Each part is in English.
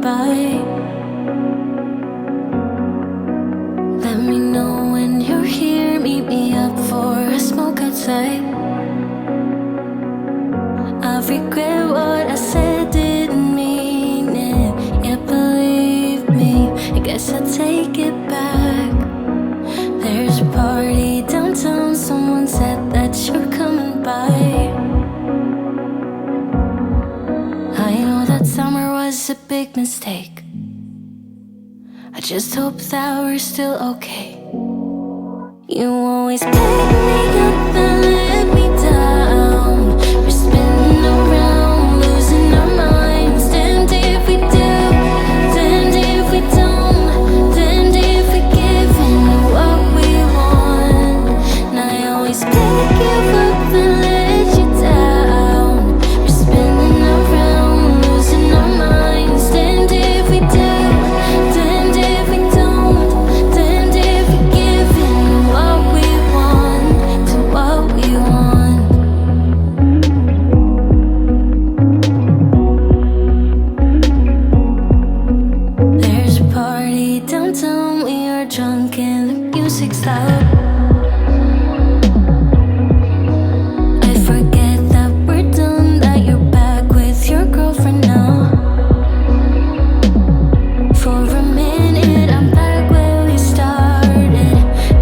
by. Let me know when you're here, meet me up for a smoke outside. I regret what I said, didn't mean it. Yeah, believe me, I guess I'll take it back. There's a party downtown, someone said that you're coming by. I know that summer was a big mistake. I just hope that we're still okay. You always pick me up and let me down. We're spinning around, losing our minds. Damned if we do, damned if we don't, damned if we give in to what we want. And I always pick you up and let you down. We're spinning around, losing our minds. Damned if we do, damned if we don't, damned if we give in to what we want, to what we want. There's a party downtown, we are drunk and the music's loud. I forget that we're done, that you're back with your girlfriend now. For a minute I'm back where we started,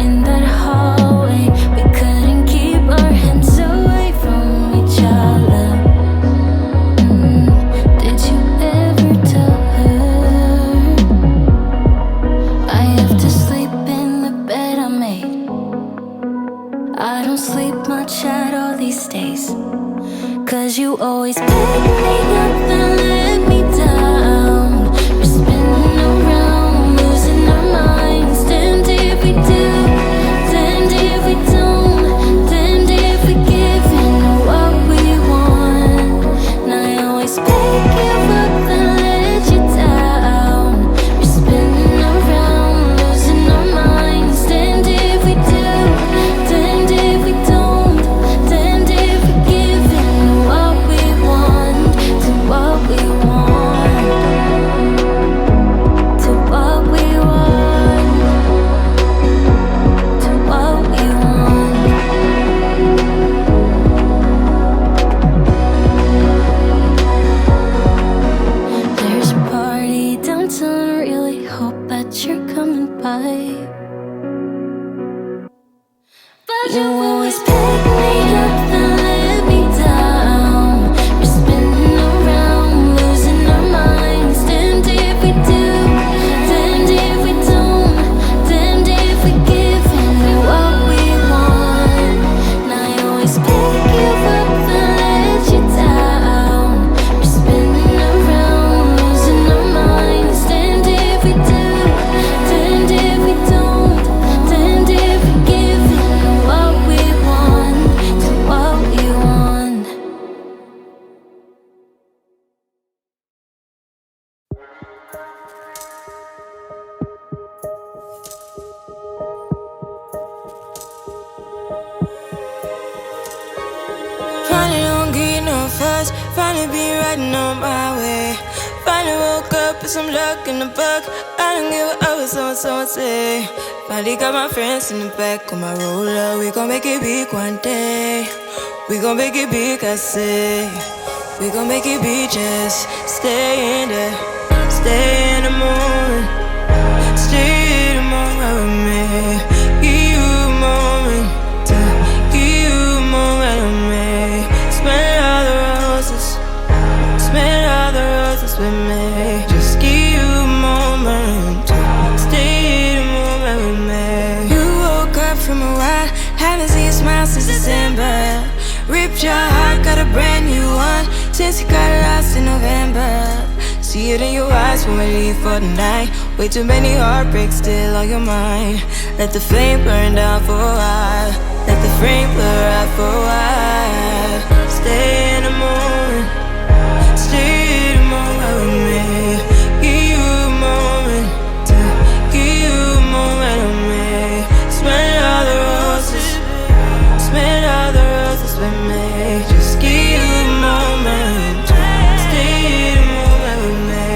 in that hallway. We couldn't keep our hands away from each other. Did you ever tell her I have to sleep in the bed I made? I don't sleep much at all these days, 'cause you always pick me up and let me down. We're spinning around, losing our minds. Damned if we do, damned if we don't, damned if we give in to what we want. And I always pick you up and let you down. We're spinning around, losing our minds. Damned if we do, damned if we don't, damned if we give in to what we want, to what we want, to what we want, to what we want. There's a party downtown, really hope that you're coming by. But you always pick me up and let me down. We're spinning around, losing our minds. Damned if we do, damned if we don't, damned if we give in to what we want. And I always pick you up and let you down. We're spinning around, losing our minds. Damned if we do, damned if we don't, damned if we give in to what we want, to what we want. Finally don't get no fuss, finally be riding on my way. Finally woke up with some luck in the book. I don't give a what someone say. Finally got my friends in the back of my roller. We gon' make it big one day. We gon' make it big, I say. We gon' make it big, just stay in there. Stay in the morning. Stay in the morning with me. Give you a moment. Give you a moment with me. Smell all the roses. Smell all the roses with me. Just give you a moment. Stay in the moment with me. You woke up from a while, haven't seen your smile since December. Ripped your heart, got a brand new one since you got lost in November. See it in your eyes when we leave for the night. Way too many heartbreaks still on your mind. Let the flame burn down for a while. Let the flame blur out for a while. Stay in the moment. Stay in the moment with me. Give you a moment. Give you a moment with me. Smell all the roses. Smell all the roses with me. Just give you a moment. Stay in the moment with me.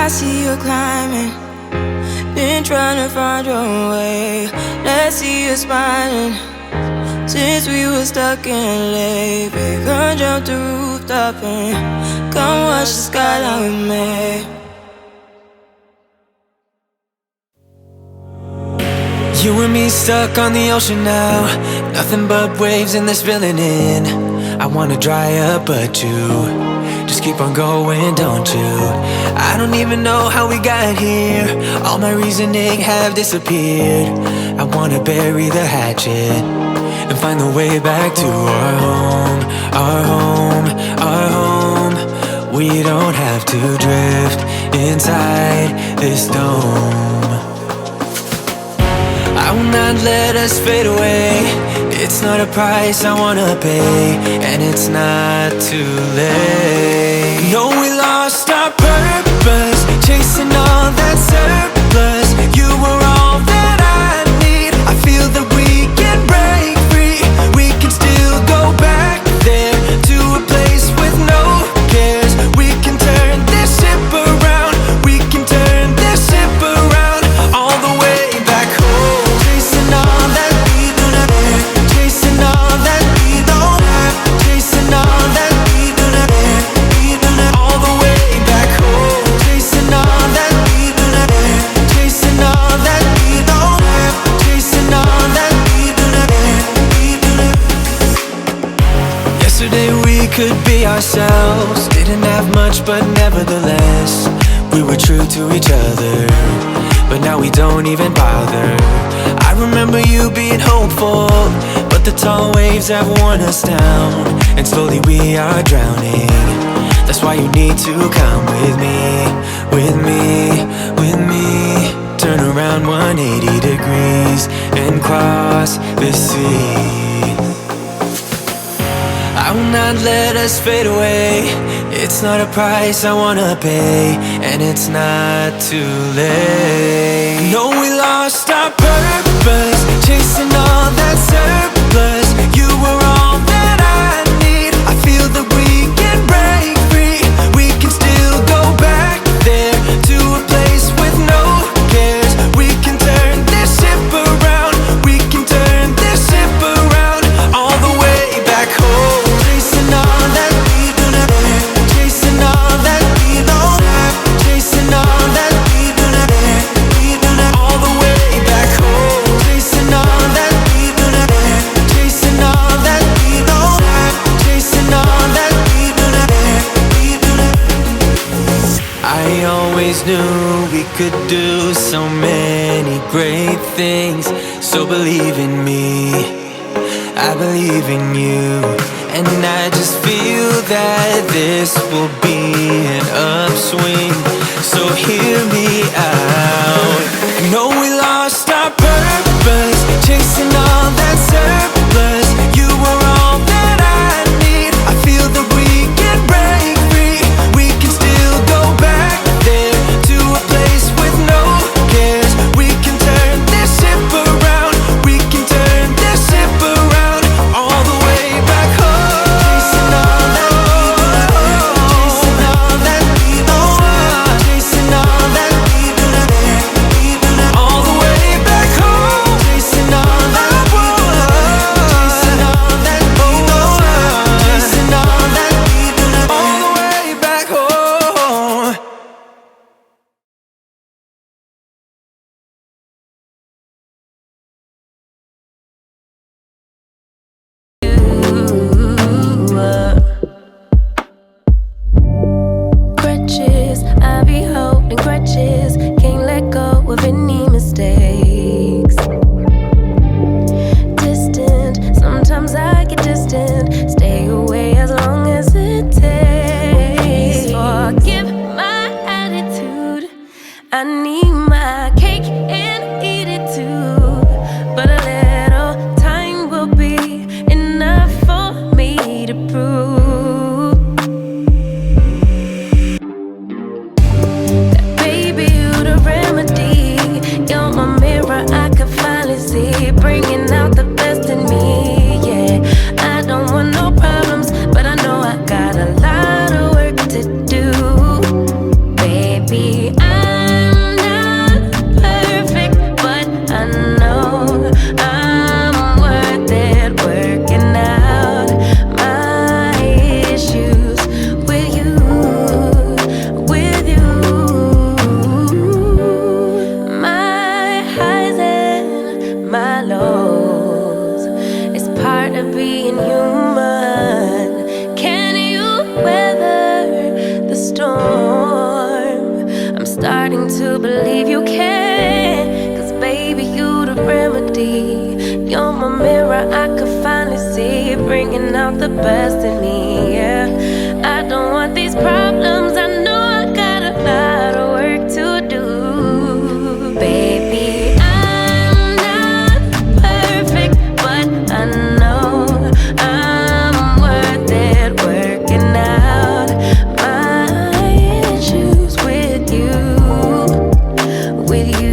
I see you climbing, been trying to find your way. Let's see you smiling. Since we were stuck in late, babe, come jump the rooftop and come watch the skyline with me. You and me stuck on the ocean now, nothing but waves and this filling in. I wanna dry up but you just keep on going, don't you? I don't even know how we got here, all my reasoning have disappeared. I wanna bury the hatchet and find the way back to our home, our home, our home. We don't have to drift inside this dome. I will not let us fade away. It's not a price I wanna pay, and it's not too late. No, we lost our purpose, chasing all that surplus. You were all that I need. I feel that we can break free. We can still go back there to a place with no cares. We can turn this ship around. We can turn this ship around all the way back home. Chasing all that we do not have, chasing all that we don't have, chasing all that we do not have, we do not all the way back home. Chasing all that we do not have, chasing all that we don't have, chasing all that we do not have, we do not. Yesterday we could be ourselves, didn't have much but nevertheless we were true to each other. But now we don't even bother. I remember you being hopeful, but the tall waves have worn us down, and slowly we are drowning. That's why you need to come with me, with me, with me. Turn around 180 degrees and cross the sea. I will not let us fade away. It's not a price I wanna pay, and it's not too late. No, we lost our purpose, chasing all that surplus. You were all that I need. I feel that we can break free. We can still go back there to a place with no cares. We can turn this ship around. We can turn this ship around all the way back home. Chasing all that we do not have, chasing all that we don't have, chasing all that we do not have, we do not all the way back home. Chasing all that we do not have, chasing all that we don't have, chasing all that we do not have, we do not. I always knew we could do so many great things, so believe in me, I believe in you. And I just feel that this will be an upswing, so hear me out. No, we lost our purpose, chasing all that surplus. You were all that I need. I feel that we can break free. We can still go back there to a place with no cares. We can turn this ship around. We can turn this ship around all the way back home. I need my cake and eat it too, but a little time will be enough for me to prove that baby you're the remedy. You're my mirror, I can finally see, bringing out the best in me. Yeah, I don't want no problems, but I know I got a lot of work to do, baby. starting to believe you can. Cause baby, you the remedy. You're my mirror, I could finally see, bringing out the best in me, yeah. I don't want these problems, I know I got a lot of work to do. Baby, I'm not perfect, but I know I'm worth it, working out my issues with you, with you.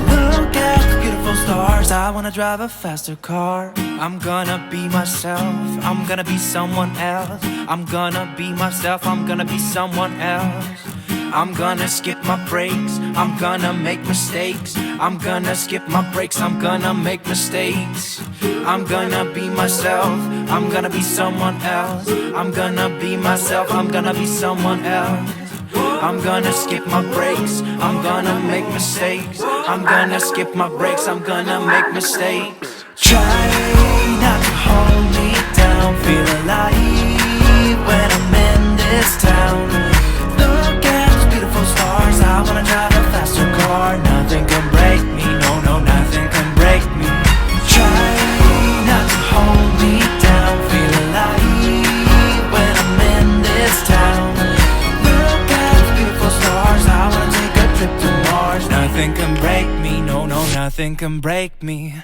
Look at the beautiful stars. I wanna drive a faster car. I'm gonna be myself. I'm gonna be someone else. I'm gonna be myself. I'm gonna be someone else. I'm gonna skip my breaks. I'm gonna make mistakes. I'm gonna skip my breaks. I'm gonna make mistakes. I'm gonna be myself. I'm gonna be someone else. I'm gonna be myself. I'm gonna be someone else. I'm gonna skip my breaks. I'm gonna make mistakes. I'm gonna skip my breaks. I'm gonna make mistakes. Try not to hold me down. Feel alive when I'm in this town. Look at those beautiful stars. I wanna drive a faster car. Nothing can break me. No, no, nothing can break me. Try not to hold me down. Feel alive when I'm in this town. Look at those beautiful stars. I wanna take a trip to Mars. Nothing can break me. No, no, nothing can break me.